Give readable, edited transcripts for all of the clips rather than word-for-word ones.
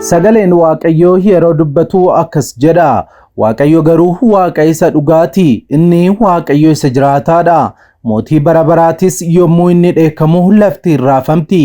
Sagaleen Waaqayyoo yeroo dubbatu akkas jedha. Waaqayyo garuu Waaqa isa dhugaati. Inni Waaqayyo isa jiraataadha. Mootii barabaraatis yommuu inni dheekamu lafti raafamti.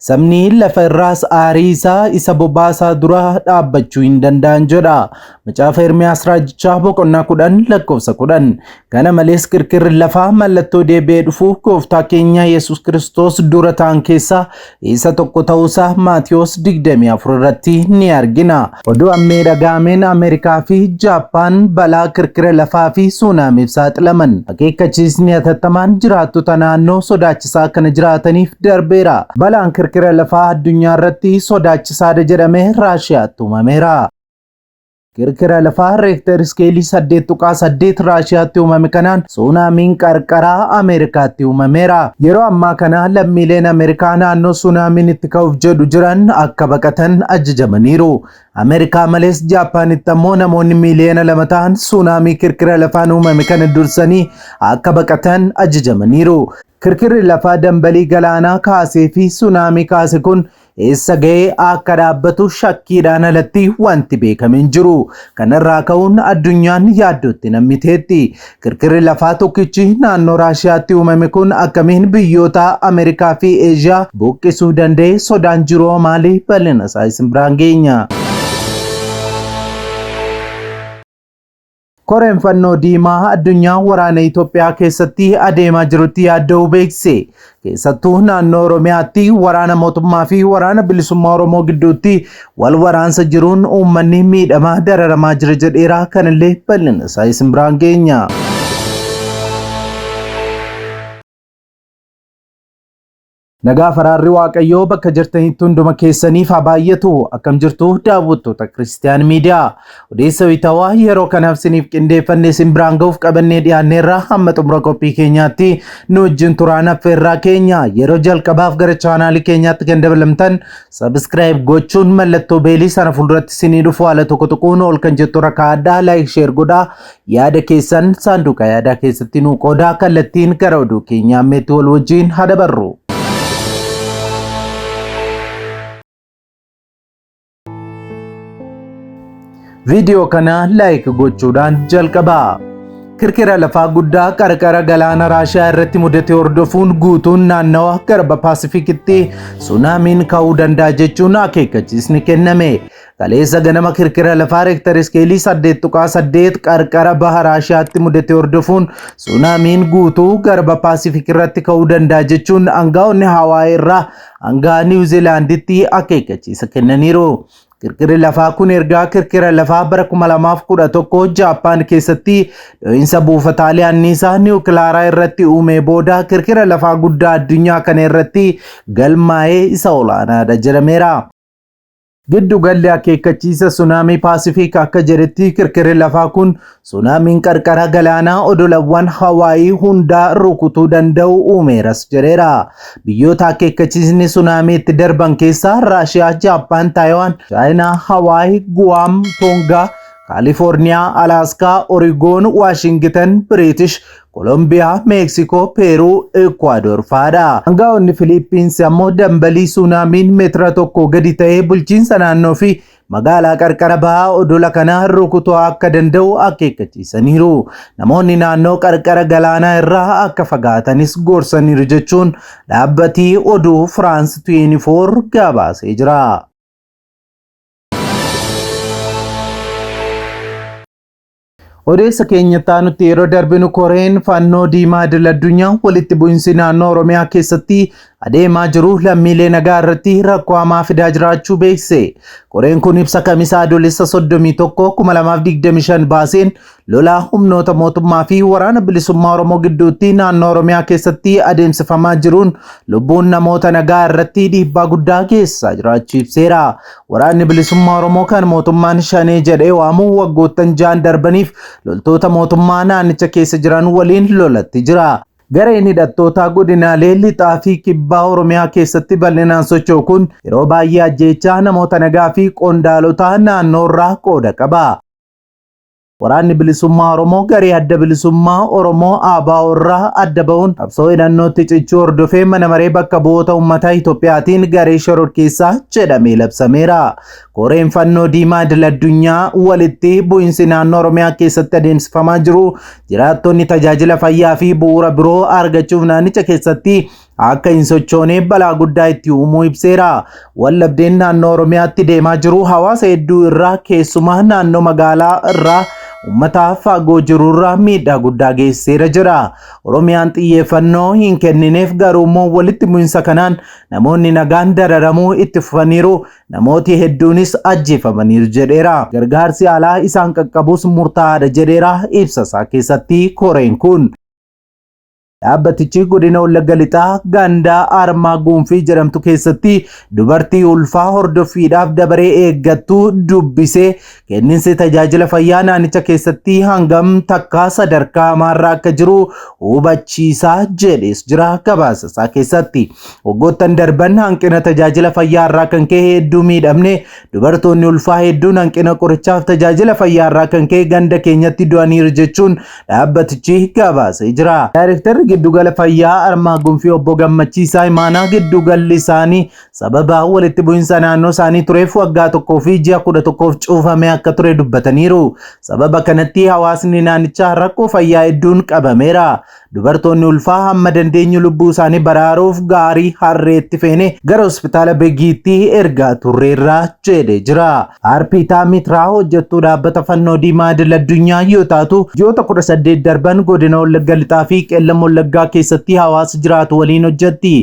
Sabni lafa irraas aarii isaa isa bobaasaa dura dhaabbachuu hin danda'an jedha. Macaafa Ermiyaas raajichaa boqonnaa 10 lakkoofsa 10. Kana malees kirkirri lafaa mallattoo deebi'ee dhufu gooftaa keenya Yesuus Kiristoos dura ta'an keessaa isa tokko ta'uusaa Maatiyos 24 irratti ni argina. Oduu ammee dhaga'ameen Ameerikaa fi Jaappaan balaa kirkira lafaa fi suunaamiif saaxilaman. Akeekkachiisni hatattamaan jiraattota naannoo sodaachisaa kana jiraataniif darbeera. Balaan kirkira lafaa addunyaa irratti sodaachisaadha jedhamee Raashiyaatti uumameera. Kirkira lafaa reektar iskeelii 8.8 Raashiyaatti uumame kanaan suunaamiin qarqaraa Ameerikaatti uumameera. Yeroo ammaa kana lammiileen Ameerikaa naannoo suunaamiin itti ka'uuf jedhu jiran akka baqatan ajajamaniiru. Ameerikaa malees Jaappaanitti ammoo namoonni miiliyoona 2 ta'an suunaamii kirkira lafaan uumame kana dursanii akka baqatan ajajamaniiru. Kirkirri lafaa dambalii galaanaa kaasee fi suunaamii kaase kun eessa ga'ee akka dhaabbatu shakkiidhaan alatti wanti beekame hin jiru. Kanarraa ka'uun addunyaan yaaddootti nammiteetti. Kirkirri lafaa tokkichi naannoo Raashiyaatti uumame kun akkamiin biyyoota Ameerikaa fi Eeshiyaa buqqisuu danda'e? Sodaan jiru maali? Bal'ina isaa isin biraan geenya. Koreen fannoo diimaa addunyaa waraana Itoophiyaa keessatti adeemaa jirutti yaadda'uu beekse. Keessattuu naannoo Oromiyaatti waraana mootummaa fi waraana bilisummaa Oromoo gidduutti wal waraansa jiruun uummanni miidhamaa dararamaa jira jedheera. Kanillee bal'ina isaa isin biraan geenya. Nagaa faraarri Waaqayyoo bakka jirtanitti hunduma keessaniif haa baay'atu. Akkam jirtu daawwattoota Kiristiyaan Miidiyaa. Odeessa wayitaawaa yeroo kanaaf isiniif qindeeffannee isin biraan ga'uuf qabannee dhiyaanneerra hamma xumura qophii keenyaatti nu wajjin turaan affeerraa keenya. Yeroo jalqabaaf gara chaanaalii keenyaatti kan dabalamtan subscribe gochuun mallattoo beelii sana fuulduratti isinii dhufu haala tokko tokkoon ol kan jettu rakkaa addaa like share godhaa. Yaada keessan saanduqa yaadaa keessatti nu qoodaa. Kallattiin gara oduu keenyaa ammeetti wal wajjin haa dabarru. Video kana like gochuudhaan jalqabaa. Kirkira lafaa guddaa qarqara galaana Raashiyaa irratti mudate hordofuun guutuun naannawa garba Paasifikitti suunaamiin ka'uu danda'a jechuun akeekkachiisni kenname. Kaleessa ganama kirkira lafaa reektar iskeelii 8.8 qarqara baha Raashiyaatti mudate hordofuun suunaamiin guutuu garba Paasifik irratti ka'uu danda'a jechuun aangaa'onni Hawaayii irraa hanga Niwuziilaanditti akeekkachiisa kennaniiru. Kirkirri lafaa kun ergaa kirkira lafaa bara 2011 Jaappaan keessatti dho'iinsa buufataalee anniisaa niwukilaaraa irratti uume booda kirkira lafaa guddaa addunyaa kana irratti galmaa'ee isa olaanaadha jedhameera. Giddu galli akeekkachiisa suunaamii Paasifik akka jedhetti kirkirri lafaa kun suunaamiin qarqara galaanaa odolawwan Hawaayii hundaa rukutuu danda'u uumeeras jedheera. Biyyoota akeekkachiisni suunaamii itti darban keessaa Raashiyaa, Jaappaan, Taayiwaan, Chaayinaa, Hawaayii, Guwaam, Toongaa, Kaalifoorniyaa, Alaaskaa, Oreegoon, Waashingtan, Biriitish Kolombiyaa, Meeksikoo, Peeruu, Ekwaador fa'aadha. Aangaa'onni Filiippiinsi ammoo dambalii suunaamiin meetira tokko gadi ta'ee bulchiinsa naannoo fi magaalaa qarqara bahaa odola kanaa rukutuu akka danda'u akeekkachiisaniiru. Namoonni naannoo qarqara galaanaa irraa akka fagaatanis gorsaniiru jechuun dhaabbatii oduu Firaans 24 gabaasee jira. Odeessa keenyatti aanutti yeroo darbinu Koreen fannoo diimaa idil addunyaa walitti bu'insi naannoo Oromiyaa keessatti adeemaa jiru lammiilee nagaa irratti rakkoo hamaa fidaa jiraachuu beekse. Koreen kun ibsa kamisaa adoolessa 31 2025 baaseen lolaa humnoota mootummaa fi waraana bilisummaa Oromoo gidduutti naannoo Oromiyaa keessatti adeemsifamaa jiruun lubbuun namoota nagaa irratti dhiibbaa guddaa geessisaa jiraachuu ibseera. Waraanni bilisummaa Oromoo kan mootummaan shanee jedhee waamu waggoottan 6 darbaniif loltoota mootummaa naannicha keessa jiran waliin lolatti jira. Gareen hidhattoota godinaalee lixaa fi kibbaa Oromiyaa keessatti bal'inaan socho'u kun yeroo baay'ee ajjeechaa namoota nagaa fi qondaalota naannoo irraa qooda qaba. Waraanni bilisummaa Oromoo garee adda bilisummaa Oromoo ABO'rraa adda ba'uun qabsoo hidhannootti cichuu hordofee mana maree bakka bu'oota uummataa Itoophiyaatiin garee shororkeessaa jedhamee labsameera. Koreen fannoo diimaa Addunyaan walitti bu'iinsi naannoo Oromiyaa keessatti adeemsifamaa jiru jiraattonni tajaajila fayyaa fi bu'uura biroo argachuuf naannicha keessatti akka hin sochoone balaa guddaa itti uumuu ibseera. Wallabdeen naannoo Oromiyaatti deemaa jiru hawaasa hedduu irraa keessumaa naannoo magaalaa irraa ummata fagoo jirurraa miidhaa guddaa geessiseera jira. Oromiyaan xiyyeeffannoo hin kennineef garuu walitti bu'iinsa kanaan namoonni nagaan dararamuu itti fufaniiru, namooti hedduunis ajjeefamaniiru jedheera. Gargaarsi alaa isaan qaqqabus murtaa'aadha jedheera ibsa isaa keessatti koreen kun. Dhaabbatichi godina Wallagga Lixaa gandaa Armaa Guunfii jedhamtu keessatti dubartii ulfaa hordoffiidhaaf dabaree eeggattu dubbisee kenniinsi tajaajila fayyaa naannicha keessatti hangam takka sadarkaa hamaarra akka jiru hubachiisaa jedhees jira gabaasa isaa keessatti. Waggoottan darban hanqina tajaajila fayyaa irraa kan ka'e hedduu miidhamne dubartoonni ulfaa hedduun hanqina qorichaaf tajaajila fayyaa irraa kan ka'e ganda keenyatti du'aniiru jechuun dhaabbatichi gabaasee jira. Daayirektarri giddugala fayyaa Armaa Guunfii obbo Gammachiisaa Imaanaa giddugalli isaanii sababa walitti bu'iinsa naannoo isaanii tureef waggaa tokkoo fi ji'a 11 cuufamee akka ture dubbataniiru. Sababa kanatti hawaasni naannichaa rakkoo fayyaa hedduun qabameera. Dubartoonni ulfaa hamma dandeenyu lubbuu isaanii baraaruuf gaarii harreetti feene gara hospitaala Begiitti ergaa turreerra jedhee jira. Arpiitaa Mitraa hojjettuu dhaabbata fannoo diimaa Addunyaa yoo taatu ji'oota 18 darban godina Wallagga Lixaa fi Qeellam Wallaggaa keessatti hawaasa jiraatu waliin hojjetti.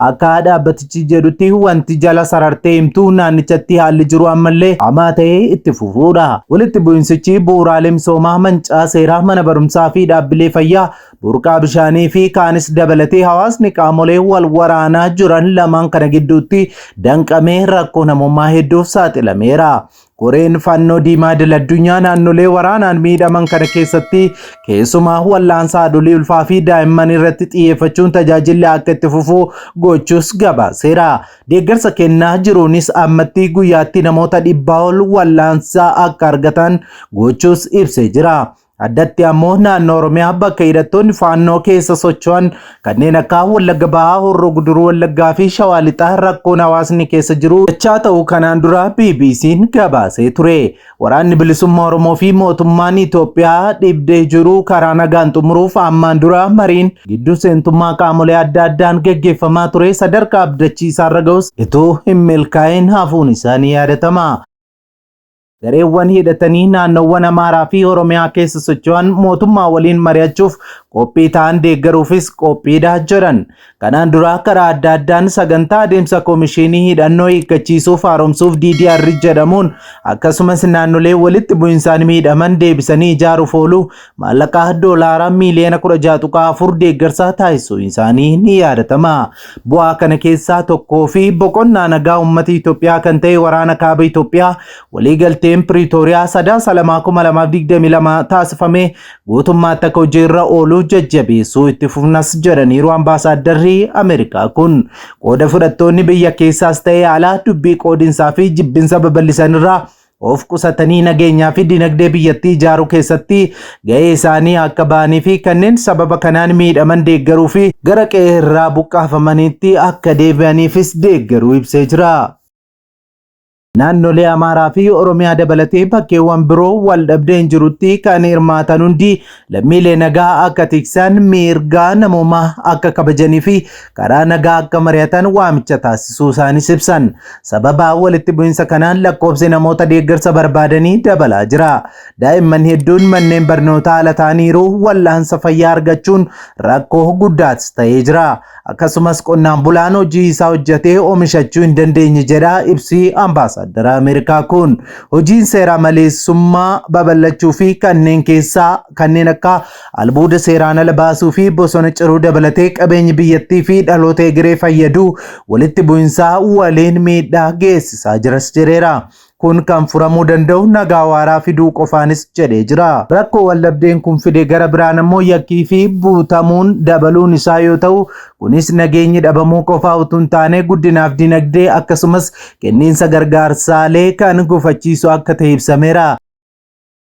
Akka dhaabbatichi jedhutti wanti jala sarartee himtu naannichatti haalli jiru ammallee hamaa ta'ee itti fufuudha. Walitti bu'iinsichi bu'uuraalee misoomaa, mancaa seeraa, mana barumsaa fi dhaabbilee fayyaa, burqaa bishaanii fi kaanis dabalatee hawaasni qaamolee wal waraanaa jiran lamaan kana gidduutti danqamee rakkoo namummaa hedduuf saaxilameera. Koreen fannoo diimaa Addunyaa naannolee waraanaan miidhaman kana keessatti keessumaa wallaansa haadholii ulfaa fi daa'imman irratti xiyyeeffachuun tajaajilli akka itti fufu gochuus gabaaseera. Deeggarsa kennaa jiruunis ammatti guyyaatti namoota 100 ol wallaansa akka argatan gochuus ibsee jira. Addatti ammoo naannoo Oromiyaa bakka hidhattoonni fannoo keessa socho'an kanneen akka Wallagga Bahaa, Horroo Guduruu Wallaggaa fi Shawaa Lixaa rakkoon hawaasni keessa jiru dachaa ta'uu kanaan dura BBC'n gabaasee ture. Waraanni bilisummaa Oromoo fi mootummaan Itoophiyaa dhibdee jiru karaa nagaan xumuruuf ammaan dura mariin gidduu seentummaa qaamolee adda addaan gaggeeffamaa ture sadarkaa abdachiisaarra ga'us itoo hin milkaa'in hafuun isaanii yaadatama. Gareewwan hidhatanii naannoowwan Amaaraa fi Oromiyaa keessa socho'an mootummaa waliin mari'achuuf qophii ta'an deeggaruufis qophiidha jedhan. Kanaan dura karaa adda addaan sagantaa adeemsa koomishinii hidhannoo hiikkachiisuuf haaromsuuf DDR jedhamuun akkasumas naannolee walitti bu'iinsaan miidhaman deebisanii ijaaruuf oolu maallaqa doolaara miiliyoona 16.4 deeggarsa taasisuu isaanii ni yaadatama. Bu'aa kana keessaa tokkoo fi boqonnaa nagaa uummata Itoophiyaa kan ta'e waraana kaaba Itoophiyaa waliigaltee Pretoria Sadaasa 2022 taasifame guutummaatti akka hojiirra oolu jajjabeessuu itti fufnas jedhaniiru ambaasaaddarri Ameerikaa kun. Qooda fudhattoonni biyya keessaas ta'ee alaa dubbii qoodinsaa fi jibbinsa babal'isanirraa of qusatanii nageenyaa fi dinagdee biyyattii ijaaruu keessatti gahee isaanii akka ba'anii fi kanneen sababa kanaan miidhaman deeggaruu fi gara qe'ee irraa buqqaafamaniitti akka deebi'aniifis deeggaruu ibsee jira. Naannolee Amaaraa fi Oromiyaa dabalatee bakkeewwan biroo wal dhabdeen jirutti kan hirmaatan hundi lammiilee nagaa akka tiksan, mirgaa namummaa akka kabajanii fi karaa nagaa akka mari'atan waamicha taasisuu isaanii ibsan. Sababa walitti bu'iinsa kanaan lakkoofsi namoota deeggarsa barbaadanii dabalaa jira. Daa'imman hedduun manneen barnootaa ala ta'aniiru wallaansa fayyaa argachuun rakkoo guddaas ta'ee jira. Akkasumas qonnaan bulaan hojii isaa hojjetee oomishachuu hin dandeenye jedha ibsi ambaasaadara Ameerikaa kun. Hojiin seera maleessummaa babal'achuu fi kanneen akka albuuda seeraan ala baasuu fi bosona ciruu dabalatee qabeenyi biyyattii fi dhaloota egeree fayyaduu walitti bu'iinsaa waliin miidhaa geessisaa jiras jedheera. Kun kan furamuu danda'u nagaa waaraa fiduu qofaanis jedhee jira. Rakkoo waldhabdeen kun fide gara biraan ammoo yakkii fi buutamuun dabaluun isaa yoo ta'u, kunis nageenyi dhabamuu qofaa utuu hin taane guddinaaf dinagdee akkasumas kenniinsa gargaarsaalee kan gufachiisu akka ta'e ibsameera.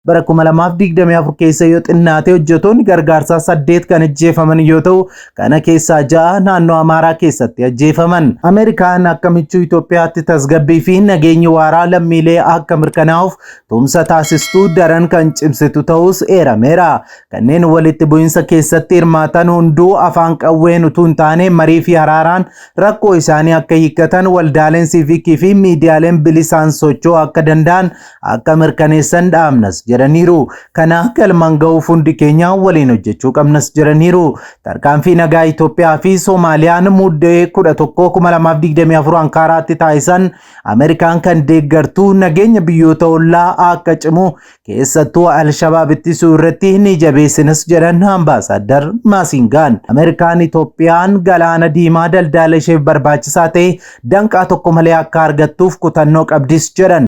bara 2024 keessa yoo xinnaate hojjettoonni gargaarsaa 8 kan ajjeefaman yoo ta'u kana keessaa 6 naannoo Amaaraa keessatti ajjeefaman. Ameerikaan akka michuu Itoophiyaatti tasgabbii fi nageenya waaraa lammiilee akka mirkanaa'uuf tumsa taasistuu daran kan cimsitu ta'us eerameera. Kanneen walitti bu'insa keessatti hirmaatan hunduu afaan qawween utuu hin taane marii fi araaraan rakkoo isaanii akka hiikkatan waldaaleen siivikii fi miidiyaaleen bilisaan socho'uu akka danda'an akka mirkaneessan dhaamnas jedhaniiru. Kana galmaan ga'uuf hundi keenya waliin hojjechuu qabnas jedhaniiru. Tarkaanfii nagaa Itoophiyaa fi Soomaaliyaan muddee 11 2024 Ankaaraatti taasisan Ameerikaan kan deeggartu nageenya biyyoota ollaa akka cimu keessattuu Al-Shabaab ittisuu irratti ni jabeessinas jedhan Ambaasaadar Maasingaan. Ameerikaan Itoophiyaan galaana diimaa daldala isheef barbaachisaa ta'e danqaa tokko malee akka argattuuf kutannoo qabdis jedhan.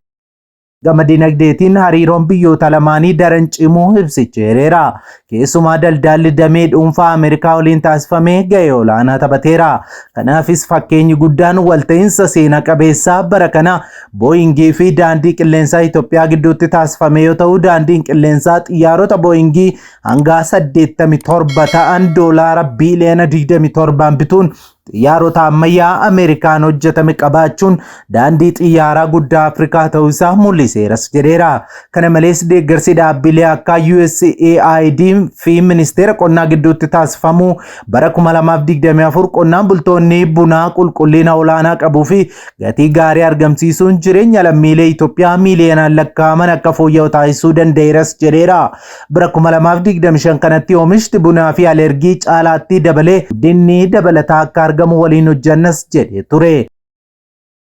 Gama dinagdeetiin hariiroon biyyoota lamaanii daran cimuu ibsicheera. Keessumaa daldalli damee dhuunfaa Ameerikaa waliin taasifamee gahee olaanaa taphateera. Kanaafis fakkeenyi guddaan walta'iinsa seenaa qabeessaa bara kana Booyingii fi daandii qilleensaa Itoophiyaa gidduutti taasifame yoo ta'u daandiin qilleensaa xiyyaarota Booyingii hanga 87 ta'an doolaara biiliyoona 27 bituun xiyyaarota ammayyaa Ameerikaan hojjetame qabaachuun daandii xiyyaaraa guddaa Afrikaa ta'uu isaa mul'iseeras jedheera. Kana malees deeggarsi dhaabbilee akka USAID fi ministeera qonnaa gidduutti taasifamu bara 2024 qonnaan bultoonni bunaa qulqullina olaanaa qabuu fi gatii gaarii argamsiisuun jireenya lammiilee Itoophiyaa miiliyoonaan lakkaa'aman akka fooyya'u taasisuu danda'eeras jedheera. Bara 2025 kanatti oomishni bunaa fi alergii caalaatti dabalee guddinni dabalataa akka argamu waliin hojjannas jedhe ture.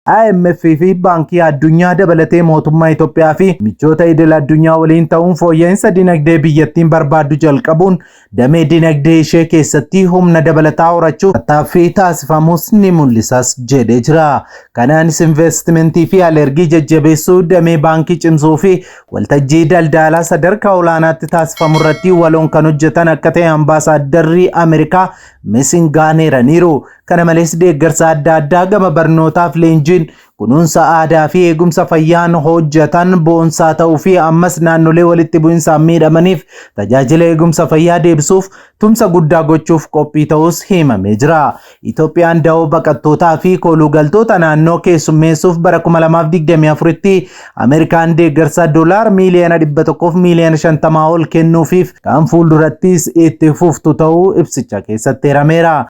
IMF fi Baankii Addunyaa dabalatee mootummaa Itoophiyaa fi michoota idil addunyaa waliin ta'uun fooyya'insa dinagdee biyyattiin barbaaddu jalqabuun damee dinagdee ishee keessatti humna dabalataa horachuuf tattaaffii taasifamus ni mul'isas jedhee jira. Kanaanis investimentii fi alergii jajjabeessuu damee baankii cimsuu fi waltajjii daldalaa sadarkaa olaanaatti taasifamu irratti waloon kan hojjetan akka ta'e Ambaasaaddarri Ameerikaa Mesfingutu eeraniiru. Kana malees deeggarsa adda addaa gama barnootaaf leenjiin kunuunsa aadaa fi eegumsa fayyaan hojjetan boonsaa ta'uu fi ammas naannolee walitti bu'insaan miidhamaniif tajaajila eegumsa fayyaa deebisuuf tumsa guddaa gochuuf qophii ta'us himamee jira. Itoophiyaan da'oo baqattootaa fi koolugaltoota naannoo keessummeessuuf bara 2024tti Ameerikaan deeggarsa doolaara miiliyoona 100 fi miiliyoona 50 ol kennuufiif kan fuuldurattis itti fuftu ta'uu ibsicha keessatti eerameera.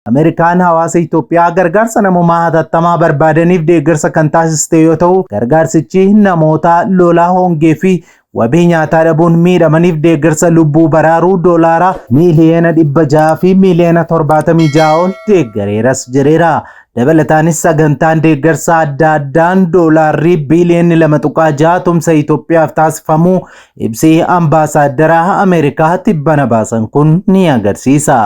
Ameerikaan hawaasa Itoophiyaa gargaarsa namummaa hatattamaa barbaadaniif deeggarsa kan taasiste yoo ta'u gargaarsichi namoota lolaa hongee fi wabii nyaataa dhabuun miidhamaniif deeggarsa lubbuu baraaruu doolaara miiliyoona 600 fi miiliyoona 76 ol deeggareeras jedheera. Dabalataanis sagantaan deeggarsa adda addaan doolaarri biiliyoonni 2.6 tumsa Itoophiyaaf taasifamu ibsi Ambaasaadara Ameerikaa tibbana baasan kun ni agarsiisa.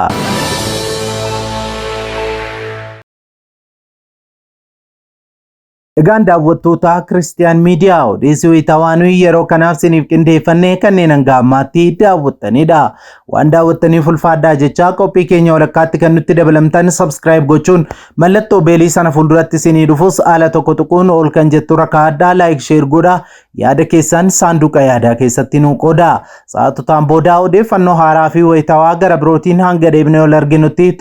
Egaan daawwattoota Kiristiyaan Miidiyaa odeessii wayitaawanii yeroo kanaaf siniif qindeeffannee kanneen hanga ammaatti daawwattanidha. Waan daawwattaniif ulfaadhaa jechaa qophii keenya walakkaatti kan nutti dabalamtan subscribe gochuun mallattoo beelii sana fuulduratti sinii dhufus haala tokko tuquun ol kan jettu rakkaadhaa like share godha yaada keessan saanduqa yaadaa keessatti nuu qooda. Sa'aatotaan booda odeeffannoo haaraa fi wayitaawaa gara birootiin hanga deebinee ol arginutti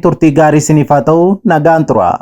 turtii gaarii siniif haa ta'u nagaan tura.